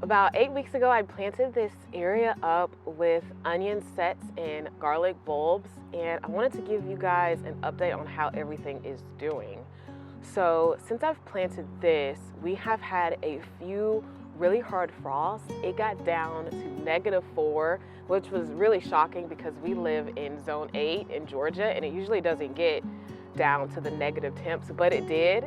About 8 weeks ago, I planted this area up with onion sets and garlic bulbs, and I wanted to give you guys an update on how everything is doing. So since I've planted this, we have had a few really hard frosts. It got down to -4, which was really shocking because we live in zone 8 in Georgia, and it usually doesn't get down to the negative temps, but it did.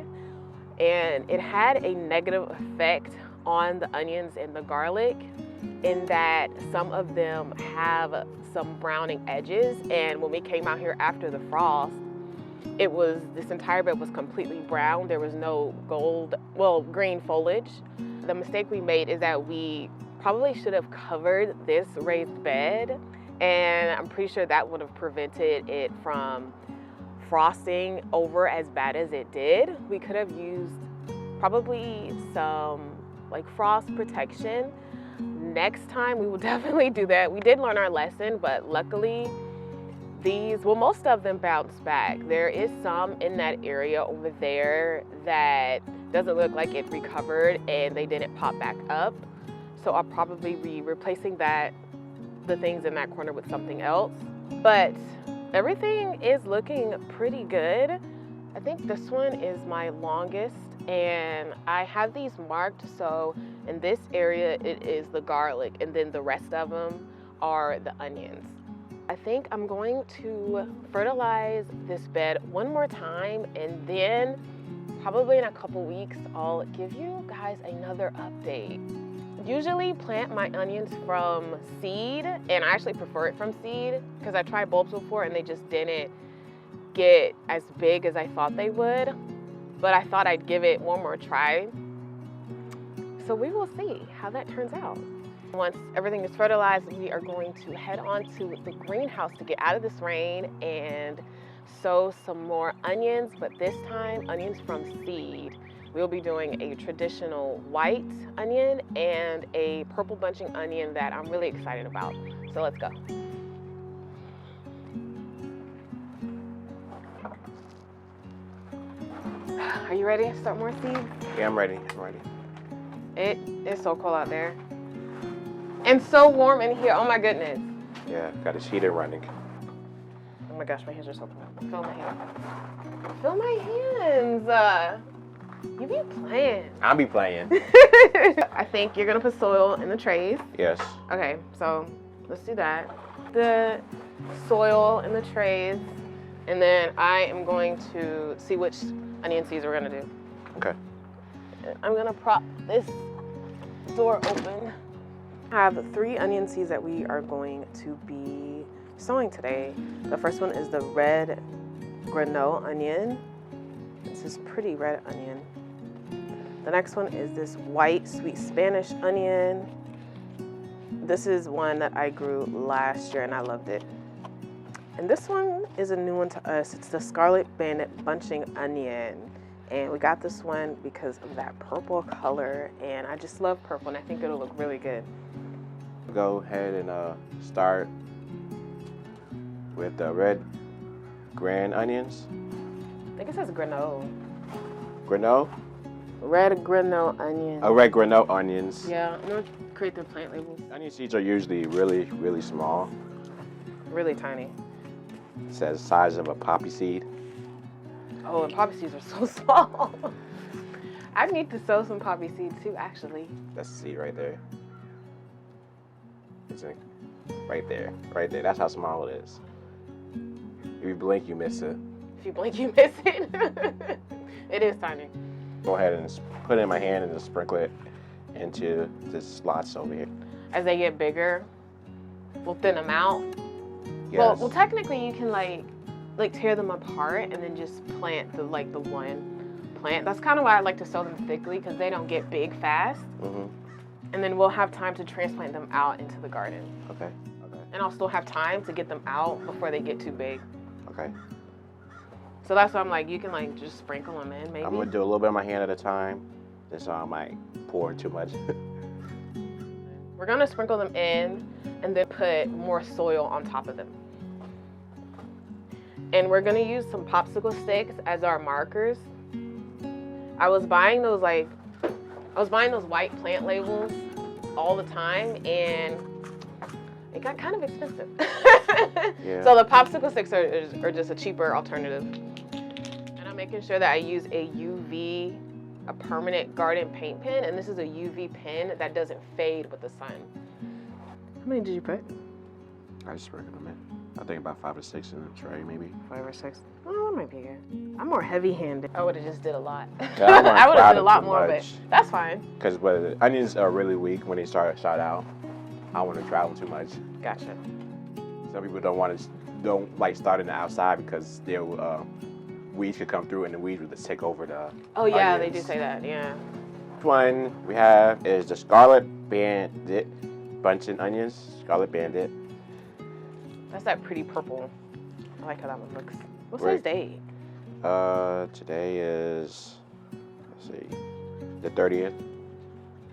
And it had a negative effect on the onions and the garlic in that some of them have some browning edges, and when we came out here after the frost, this entire bed was completely brown. There was no green foliage. The mistake we made is that we probably should have covered this raised bed, and I'm pretty sure that would have prevented it from frosting over as bad as it did. We could have used probably some frost protection. Next time we will definitely do that. We did learn our lesson, but luckily most of them bounced back. There is some in that area over there that doesn't look like it recovered and they didn't pop back up. So I'll probably be replacing the things in that corner with something else. But everything is looking pretty good. I think this one is my longest, and I have these marked, so in this area it is the garlic, and then the rest of them are the onions. I think I'm going to fertilize this bed one more time, and then probably in a couple weeks I'll give you guys another update. Usually plant my onions from seed, and I actually prefer it from seed because I tried bulbs before and they just didn't get as big as I thought they would. But I thought I'd give it one more try. So we will see how that turns out. Once everything is fertilized, we are going to head on to the greenhouse to get out of this rain and sow some more onions, but this time onions from seed. We'll be doing a traditional white onion and a purple bunching onion that I'm really excited about. So let's go. Are you ready to start more seeds? Yeah, I'm ready. It is so cold out there. And so warm in here, oh my goodness. Yeah, got a heater running. Oh my gosh, my hands are so cold. Feel my hands. Feel my hands. You be playing. I'll be playing. I think you're gonna put soil in the trays. Yes. Okay, so let's do that. The soil in the trays, and then I am going to see which onion seeds we're gonna do. Okay. I'm gonna prop this door open. I have 3 onion seeds that we are going to be sowing today. The first one is the red granola onion. This is pretty red onion. The next one is this white sweet Spanish onion. This is one that I grew last year and I loved it. And this one is a new one to us. It's the Scarlet Bandit bunching onion. And we got this one because of that purple color, and I just love purple and I think it'll look really good. Go ahead and start with the red grand onions. I think it says granola. Granola? Red granola onion. Oh, red granola onions. Yeah, I'm gonna create the plant labels. Onion seeds are usually really, really small. Really tiny. It says size of a poppy seed. Oh, and poppy seeds are so small. I need to sow some poppy seeds too, actually. That's the seed right there. It's right there. That's how small it is. If you blink, you miss it. If you blink, you miss it. It is tiny. Go ahead and put it in my hand and just sprinkle it into the slots over here. As they get bigger, we'll thin them out. Yes. Well, technically you can like tear them apart and then just plant the one plant. That's kind of why I like to sow them thickly, because they don't get big fast. Mm-hmm. And then we'll have time to transplant them out into the garden. Okay. And I'll still have time to get them out before they get too big. Okay. So that's why I'm like, you can just sprinkle them in maybe. I'm gonna do a little bit of my hand at a time. This I might pour too much. We're gonna sprinkle them in and then put more soil on top of them. And we're gonna use some popsicle sticks as our markers. I was buying those white plant labels all the time, and it got kind of expensive. Yeah. So the popsicle sticks are just a cheaper alternative. And I'm making sure that I use a permanent garden paint pen, and this is a UV pen that doesn't fade with the sun. How many did you put? I just sprinkled them in. I think about 5 or 6 in the tray, maybe. 5 or 6. Oh, that might be good. I'm more heavy-handed. I would have just did a lot. Yeah, I would have did a lot more of it. That's fine. Because the onions are really weak when they start out. I don't want to dry them too much. Gotcha. Some people don't like starting the outside because their weeds could come through and the weeds would just take over the Oh yeah, onions. they do say that. Yeah. Next one we have is the Scarlet Bandit bunching onions. Scarlet Bandit. That's that pretty purple. I like how that one looks. What's Right. today's date? Today is, let's see, the 30th.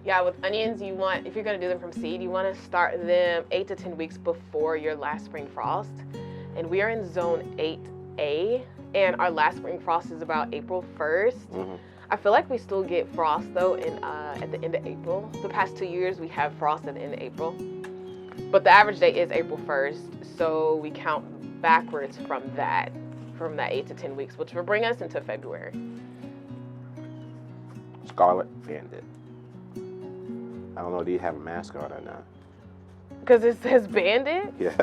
Yeah, with onions, you want, if you're gonna do them from seed, you want to start them 8 to 10 weeks before your last spring frost. And we are in zone 8A, and our last spring frost is about April 1st. Mm-hmm. I feel like we still get frost though at the end of April. The past 2 years we have frost at the end of April. But the average date is April 1st, so we count backwards from that 8 to 10 weeks, which will bring us into February. Scarlet Bandit. I don't know, do you have a mascot or not? Because it says bandit? Yeah.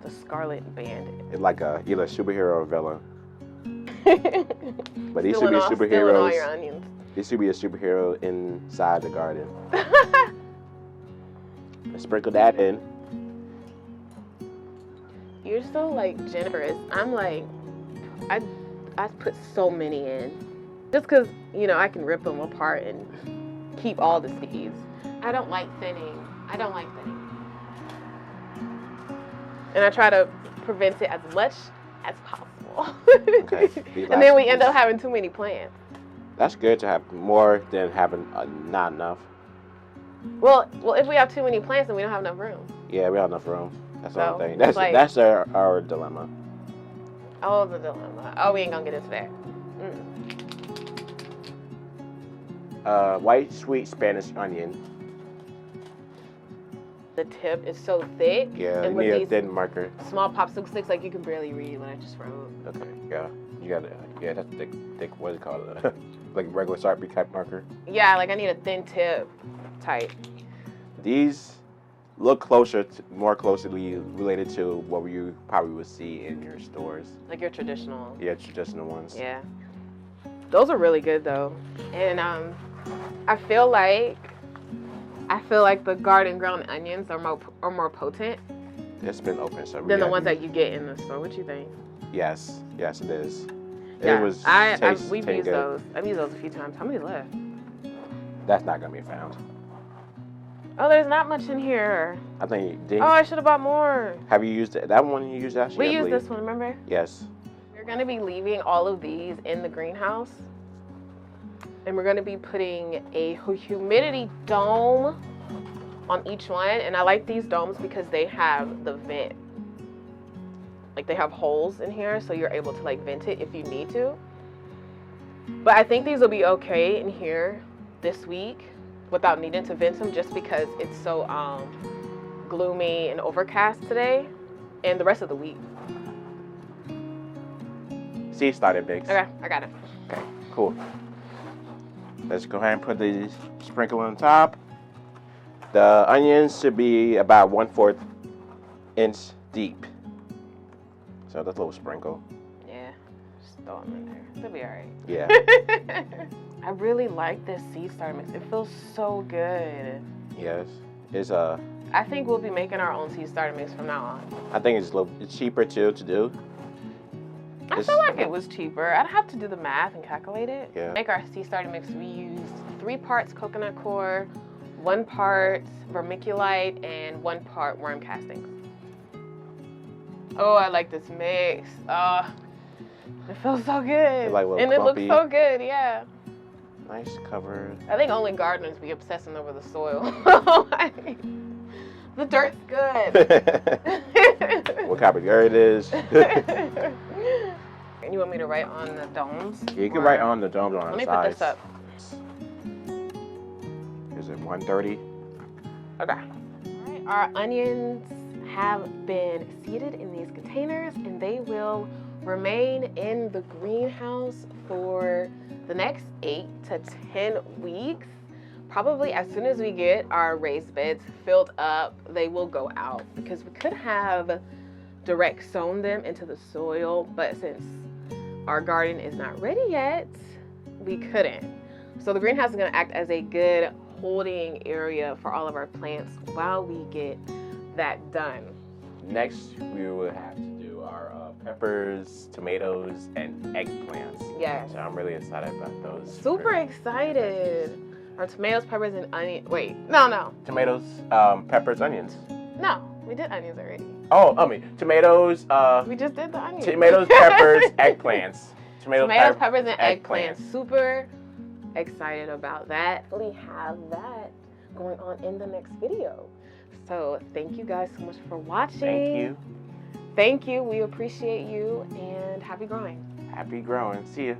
The Scarlet Bandit. It's like either a superhero or villain. But these should Stealing be all superheroes. your onions. This should be a superhero inside the garden. Let's sprinkle that in. You're so like generous. I'm like, I put so many in. Just because, you know, I can rip them apart and keep all the seeds. I don't like thinning. And I try to prevent it as much as possible. Okay. And then we end up having too many plants. That's good to have more than having not enough. Well, if we have too many plants, then we don't have enough room. Yeah, we have enough room. That's the So, only thing. it's like- That's our dilemma. Oh, the dilemma. Oh, we ain't gonna get into that. White sweet Spanish onion. The tip is so thick. Yeah, and you with need a these thin marker. small popsicle sticks, like you can barely read what I just wrote. Okay, yeah. You got it. Yeah, that's thick, what is it called? Like regular Sharpie type marker. Yeah, like I need a thin tip type. These look more closely related to what you probably would see in your stores. Like your traditional. Yeah, traditional ones. Yeah. Those are really good though. And I feel like the garden grown onions are more potent It's been open, so than the ones that you get in the store. What you think? Yes, it is. Yeah, we've tastes used good. those. I've used those a few times. How many left? That's not gonna be found. Oh, there's not much in here. I think. Oh, I should have bought more. Have you used that one? You used actually? We used this one, remember? Yes. We're gonna be leaving all of these in the greenhouse. And we're gonna be putting a humidity dome on each one. And I like these domes because they have the vent. Like they have holes in here, so you're able to like vent it if you need to. But I think these will be okay in here this week without needing to vent them, just because it's so gloomy and overcast today and the rest of the week. Seed starter mix. Okay, I got it. Okay, cool. Let's go ahead and put the sprinkle on top. The onions should be about 1/4 inch deep. So that's a little sprinkle. Yeah, just throw them in there. It'll be all right. Yeah. I really like this seed starter mix. It feels so good. Yes. It's I think we'll be making our own seed starter mix from now on. I think it's cheaper too to do. I feel like it was cheaper. I'd have to do the math and calculate it. Yeah. To make our seed starter mix, we used 3 parts coconut coir, 1 part vermiculite, and 1 part worm castings. Oh, I like this mix. It feels so good. Like a little and clumpy. It looks so good, yeah. Nice cover. I think only gardeners be obsessing over the soil. The dirt's good. What kind of dirt it is. And you want me to write on the domes? You can write on the domes on Let the me sides. put this up. it 1:30? Okay. All right, our onions have been seeded in these containers, and they will remain in the greenhouse for the next 8 to 10 weeks. Probably as soon as we get our raised beds filled up, they will go out, because we could have direct sown them into the soil, but since our garden is not ready yet, we couldn't. So the greenhouse is going to act as a good holding area for all of our plants while we get that done. Next, we will have to do our peppers, tomatoes, and eggplants. Yes. So I'm really excited about those. Super excited. Our tomatoes, peppers, and onions. Wait, no. Tomatoes, peppers, onions. No, we did onions already. Oh, tomatoes. We just did the onions. Tomatoes, peppers, eggplants. Tomatoes, peppers, and eggplants. Super excited about that. We have that going on in the next video. So thank you guys so much for watching. Thank you. Thank you. We appreciate you, and happy growing. Happy growing. See you.